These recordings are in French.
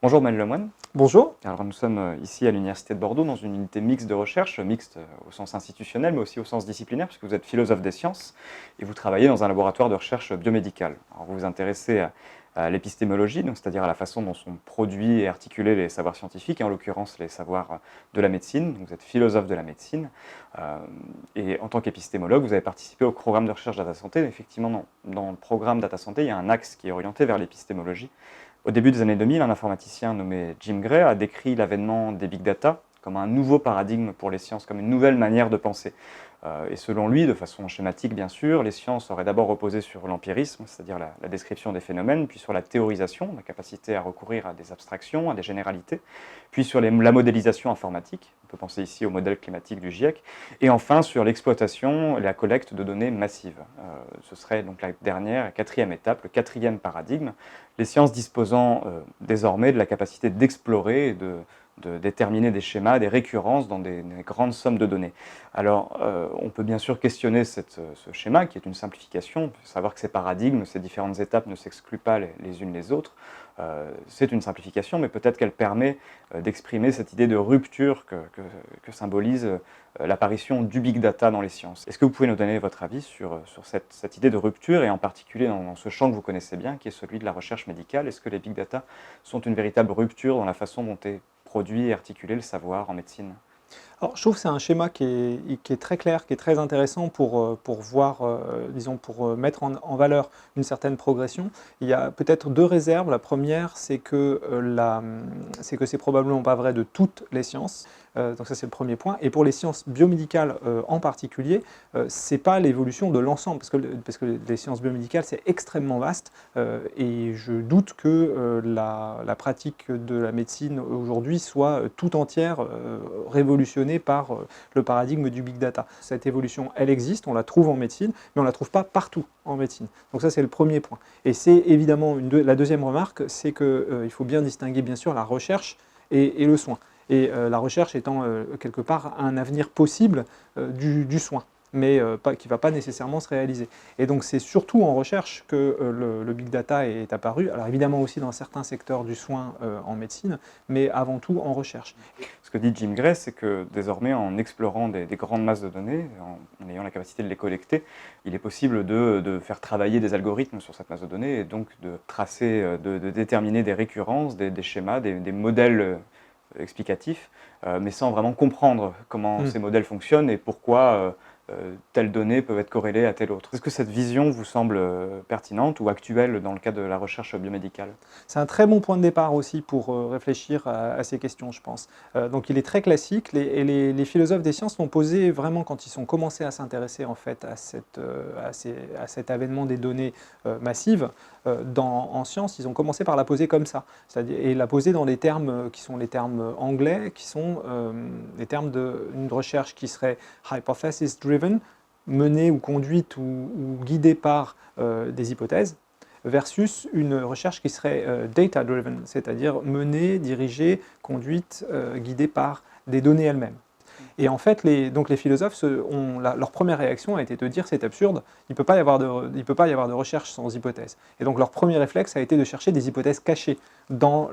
Bonjour Maël Lemoine. Bonjour. Alors nous sommes ici à l'Université de Bordeaux dans une unité mixte de recherche, mixte au sens institutionnel mais aussi au sens disciplinaire puisque vous êtes philosophe des sciences et vous travaillez dans un laboratoire de recherche biomédicale. Alors vous vous intéressez à l'épistémologie, c'est-à-dire à la façon dont sont produits et articulés les savoirs scientifiques, et en l'occurrence les savoirs de la médecine. Donc vous êtes philosophe de la médecine et en tant qu'épistémologue vous avez participé au programme de recherche Data Santé. Effectivement dans le programme Data Santé il y a un axe qui est orienté vers l'épistémologie. Au début des années 2000, un informaticien nommé Jim Gray a décrit l'avènement des big data comme un nouveau paradigme pour les sciences, comme une nouvelle manière de penser. Et selon lui, de façon schématique bien sûr, les sciences auraient d'abord reposé sur l'empirisme, c'est-à-dire la description des phénomènes, puis sur la théorisation, la capacité à recourir à des abstractions, à des généralités, puis sur la modélisation informatique, on peut penser ici au modèle climatique du GIEC, et enfin sur l'exploitation et la collecte de données massives. Ce serait donc la dernière, la quatrième étape, le quatrième paradigme, les sciences disposant désormais de la capacité d'explorer et de déterminer des schémas, des récurrences dans des grandes sommes de données. Alors, on peut bien sûr questionner ce schéma, qui est une simplification, savoir que ces paradigmes, ces différentes étapes ne s'excluent pas les unes les autres. C'est une simplification, mais peut-être qu'elle permet d'exprimer cette idée de rupture que symbolise l'apparition du big data dans les sciences. Est-ce que vous pouvez nous donner votre avis sur cette idée de rupture, et en particulier dans ce champ que vous connaissez bien, qui est celui de la recherche médicale? Est-ce que les big data sont une véritable rupture dans la façon dont est produit et articuler le savoir en médecine? Alors, je trouve que c'est un schéma qui est très clair, qui est très intéressant pour voir, disons, pour mettre en valeur une certaine progression. Il y a peut-être deux réserves. La première, c'est que c'est probablement pas vrai de toutes les sciences. Donc ça, c'est le premier point. Et pour les sciences biomédicales en particulier, c'est pas l'évolution de l'ensemble, parce que les sciences biomédicales, c'est extrêmement vaste, et je doute que la pratique de la médecine aujourd'hui soit tout entière révolutionnée par le paradigme du big data. Cette évolution, elle existe, on la trouve en médecine, mais on ne la trouve pas partout en médecine. Donc ça, c'est le premier point. Et c'est évidemment la deuxième remarque, c'est qu'il faut bien distinguer, bien sûr, la recherche et le soin. Et la recherche étant quelque part un avenir possible du soin, mais qui ne va pas nécessairement se réaliser. Et donc c'est surtout en recherche que le big data est apparu, alors évidemment aussi dans certains secteurs du soin en médecine, mais avant tout en recherche. Ce que dit Jim Gray, c'est que désormais, en explorant des grandes masses de données, en ayant la capacité de les collecter, il est possible de faire travailler des algorithmes sur cette masse de données, et donc de tracer, de déterminer des récurrences, des schémas, des modèles explicatifs, mais sans vraiment comprendre comment ces modèles fonctionnent et pourquoi telle donnée peut être corrélée à telle autre. Est-ce que cette vision vous semble pertinente ou actuelle dans le cadre de la recherche biomédicale? C'est un très bon point de départ aussi pour réfléchir à ces questions, je pense. Donc il est très classique, et les philosophes des sciences l'ont posé vraiment quand ils ont commencé à s'intéresser en fait à cet avènement des données massives. En sciences, ils ont commencé par la poser comme ça, et la poser dans les termes qui sont les termes anglais, qui sont les termes d'une recherche qui serait hypothesis-driven, menée ou conduite ou guidée par des hypothèses, versus une recherche qui serait data-driven, c'est-à-dire menée, dirigée, conduite, guidée par des données elles-mêmes. Et en fait, donc les philosophes, leur première réaction a été de dire c'est absurde, il ne peut pas y avoir de recherche sans hypothèse. Et donc leur premier réflexe a été de chercher des hypothèses cachées dans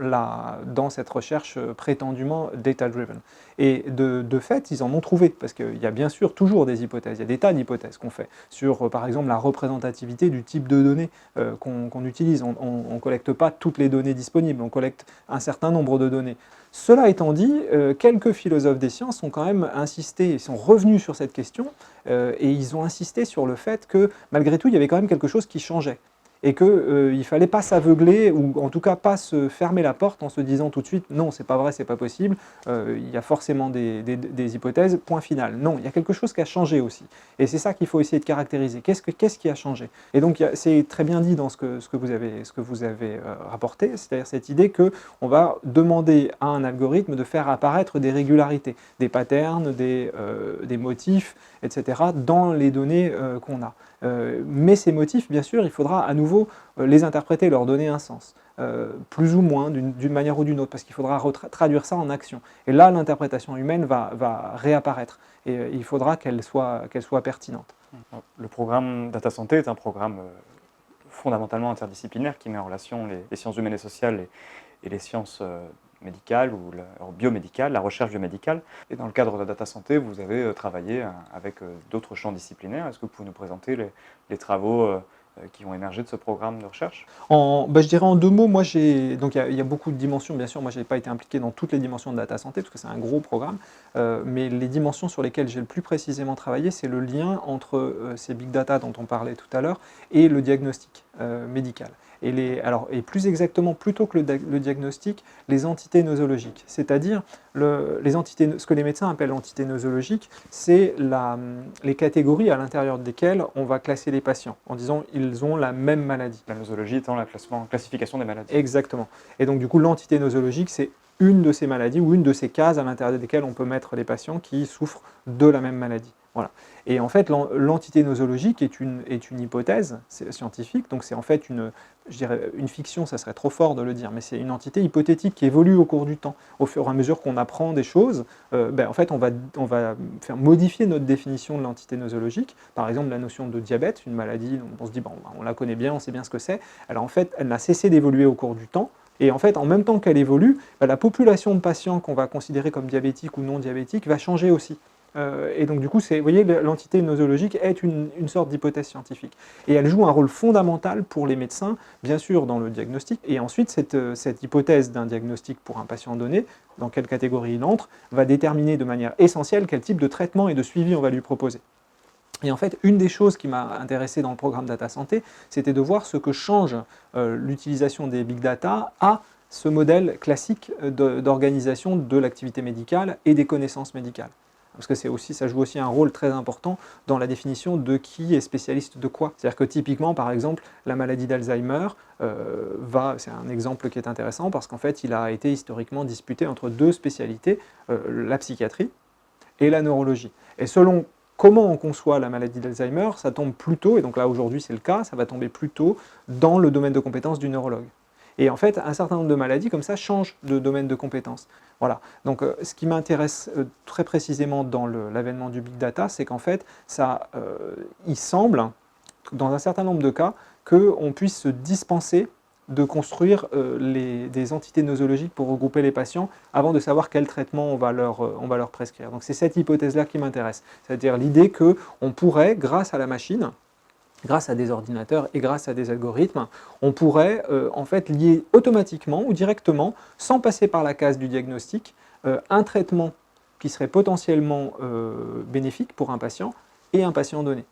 cette recherche prétendument data-driven. Et de fait, ils en ont trouvé, parce qu'il y a bien sûr toujours des hypothèses, il y a des tas d'hypothèses qu'on fait sur, par exemple, la représentativité du type de données qu'on utilise. On ne collecte pas toutes les données disponibles, on collecte un certain nombre de données. Cela étant dit, quelques philosophes des sciences ont quand même insisté, ils sont revenus sur cette question, et ils ont insisté sur le fait que malgré tout, il y avait quand même quelque chose qui changeait. Et qu'il ne fallait pas s'aveugler, ou en tout cas pas se fermer la porte en se disant tout de suite non, c'est pas vrai, c'est pas possible, il y a forcément des hypothèses, point final. Non, il y a quelque chose qui a changé aussi. Et c'est ça qu'il faut essayer de caractériser. Qu'est-ce qui a changé? Et donc c'est très bien dit dans ce que vous avez rapporté, c'est-à-dire cette idée qu'on va demander à un algorithme de faire apparaître des régularités, des patterns, des motifs, etc. dans les données qu'on a. Mais ces motifs, bien sûr, il faudra à nouveau les interpréter, leur donner un sens, plus ou moins, d'une manière ou d'une autre, parce qu'il faudra traduire ça en action. Et là, l'interprétation humaine va réapparaître, et il faudra qu'elle soit pertinente. Le programme Data Santé est un programme fondamentalement interdisciplinaire qui met en relation les sciences humaines et sociales et les sciences médicales ou biomédicales, la recherche biomédicale. Et dans le cadre de Data Santé, vous avez travaillé avec d'autres champs disciplinaires. Est-ce que vous pouvez nous présenter les travaux qui ont émergé de ce programme de recherche? Je dirais en 2 mots, moi donc il y a beaucoup de dimensions, bien sûr, moi je n'ai pas été impliqué dans toutes les dimensions de Data Santé, parce que c'est un gros programme, mais les dimensions sur lesquelles j'ai le plus précisément travaillé, c'est le lien entre ces big data dont on parlait tout à l'heure et le diagnostic médical. Et plus exactement, plutôt que le diagnostic, les entités nosologiques. C'est-à-dire, ce que les médecins appellent entités nosologiques, c'est les catégories à l'intérieur desquelles on va classer les patients, en disant ils ont la même maladie. La nosologie étant la classification des maladies. Exactement. Et donc du coup, l'entité nosologique, c'est une de ces maladies ou une de ces cases à l'intérieur desquelles on peut mettre les patients qui souffrent de la même maladie. Voilà. Et en fait, l'entité nosologique est une hypothèse scientifique, donc c'est en fait je dirais une fiction, ça serait trop fort de le dire, mais c'est une entité hypothétique qui évolue au cours du temps. Au fur et à mesure qu'on apprend des choses, en fait, on va faire modifier notre définition de l'entité nosologique. Par exemple, la notion de diabète, une maladie dont on se dit, on la connaît bien, on sait bien ce que c'est. Alors en fait, elle n'a cessé d'évoluer au cours du temps. Et en fait, en même temps qu'elle évolue, la population de patients qu'on va considérer comme diabétiques ou non diabétiques va changer aussi. Et donc du coup, vous voyez, l'entité nosologique est une sorte d'hypothèse scientifique. Et elle joue un rôle fondamental pour les médecins, bien sûr dans le diagnostic, et ensuite cette hypothèse d'un diagnostic pour un patient donné, dans quelle catégorie il entre, va déterminer de manière essentielle quel type de traitement et de suivi on va lui proposer. Et en fait, une des choses qui m'a intéressé dans le programme Data Santé, c'était de voir ce que change l'utilisation des big data à ce modèle classique d'organisation de l'activité médicale et des connaissances médicales. Parce que ça joue aussi un rôle très important dans la définition de qui est spécialiste de quoi. C'est-à-dire que typiquement, par exemple, la maladie d'Alzheimer, c'est un exemple qui est intéressant parce qu'en fait, il a été historiquement disputé entre 2 spécialités, la psychiatrie et la neurologie. Et selon comment on conçoit la maladie d'Alzheimer, ça tombe plutôt, et donc là aujourd'hui c'est le cas, ça va tomber plutôt dans le domaine de compétences du neurologue. Et en fait, un certain nombre de maladies comme ça changent de domaine de compétences. Voilà. Donc, ce qui m'intéresse très précisément dans l'avènement du big data, c'est qu'en fait, il semble, dans un certain nombre de cas, qu'on puisse se dispenser de construire des entités nosologiques pour regrouper les patients avant de savoir quel traitement on va leur prescrire. Donc, c'est cette hypothèse-là qui m'intéresse. C'est-à-dire l'idée qu'on pourrait, grâce à la machine, grâce à des ordinateurs et grâce à des algorithmes, on pourrait en fait lier automatiquement ou directement, sans passer par la case du diagnostic, un traitement qui serait potentiellement bénéfique pour un patient et un patient donné,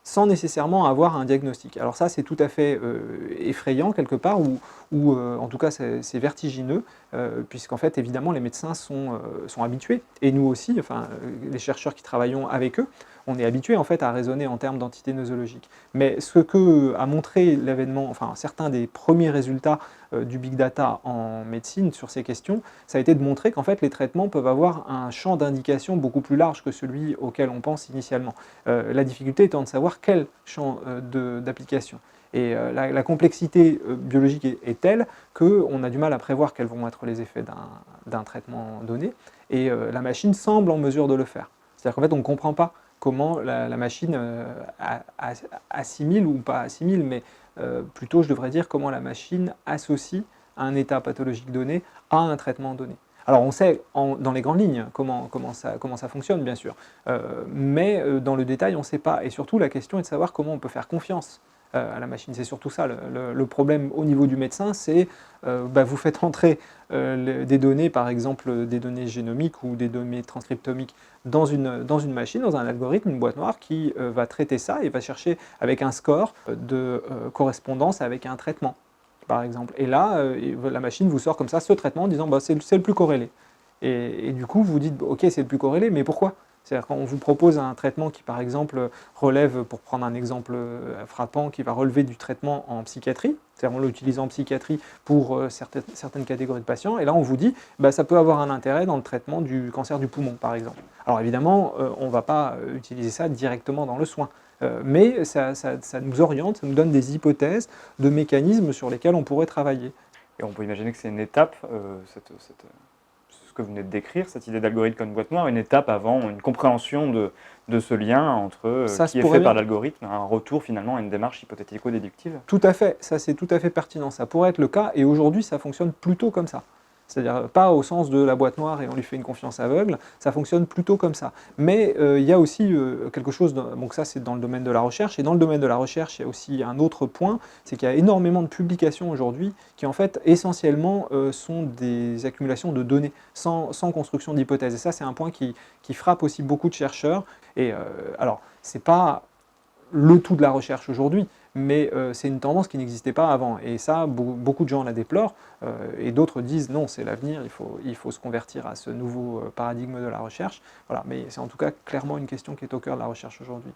sans nécessairement avoir un diagnostic. Alors ça, c'est tout à fait effrayant quelque part, ou en tout cas c'est vertigineux, puisqu'en fait, évidemment, les médecins sont habitués, et nous aussi, enfin, les chercheurs qui travaillons avec eux, on est habitué en fait à raisonner en termes d'entités nosologiques. Mais ce que a montré l'avènement, enfin certains des premiers résultats du big data en médecine sur ces questions, ça a été de montrer qu'en fait les traitements peuvent avoir un champ d'indication beaucoup plus large que celui auquel on pense initialement. La difficulté étant de savoir quel champ d'application. Et la complexité biologique est telle qu'on a du mal à prévoir quels vont être les effets d'un traitement donné, et la machine semble en mesure de le faire. C'est-à-dire qu'en fait on ne comprend pas comment la machine assimile, ou pas assimile, mais plutôt je devrais dire comment la machine associe un état pathologique donné à un traitement donné. Alors on sait dans les grandes lignes comment ça fonctionne bien sûr, mais dans le détail on ne sait pas, et surtout la question est de savoir comment on peut faire confiance à la machine. C'est surtout ça le problème au niveau du médecin, c'est vous faites entrer des données, par exemple des données génomiques ou des données transcriptomiques dans une machine, dans un algorithme, une boîte noire qui va traiter ça et va chercher avec un score de correspondance avec un traitement, par exemple. Et là, la machine vous sort comme ça ce traitement en disant c'est le plus corrélé. Et du coup, vous dites ok, c'est le plus corrélé, mais pourquoi ? C'est-à-dire quand on vous propose un traitement qui, par exemple, relève, pour prendre un exemple frappant, qui va relever du traitement en psychiatrie, c'est-à-dire on l'utilise en psychiatrie pour certaines catégories de patients, et là on vous dit ça peut avoir un intérêt dans le traitement du cancer du poumon, par exemple. Alors évidemment, on ne va pas utiliser ça directement dans le soin, mais ça nous oriente, ça nous donne des hypothèses de mécanismes sur lesquels on pourrait travailler. Et on peut imaginer que c'est une étape, que vous venez de décrire, cette idée d'algorithme comme boîte noire, une étape avant, une compréhension de ce lien entre Ça qui est se pourrait fait par bien. l'algorithme, un retour finalement à une démarche hypothético-déductive? Tout à fait, ça c'est tout à fait pertinent, ça pourrait être le cas, et aujourd'hui ça fonctionne plutôt comme ça. C'est-à-dire pas au sens de la boîte noire et on lui fait une confiance aveugle, ça fonctionne plutôt comme ça. Mais il y a aussi quelque chose, donc ça c'est dans le domaine de la recherche, et dans le domaine de la recherche il y a aussi un autre point, c'est qu'il y a énormément de publications aujourd'hui qui en fait essentiellement sont des accumulations de données, sans construction d'hypothèses. Et ça c'est un point qui frappe aussi beaucoup de chercheurs. Et alors c'est pas le tout de la recherche aujourd'hui, mais c'est une tendance qui n'existait pas avant. Et ça, beaucoup de gens la déplorent, et d'autres disent non, c'est l'avenir, il faut se convertir à ce nouveau paradigme de la recherche. Voilà, mais c'est en tout cas clairement une question qui est au cœur de la recherche aujourd'hui.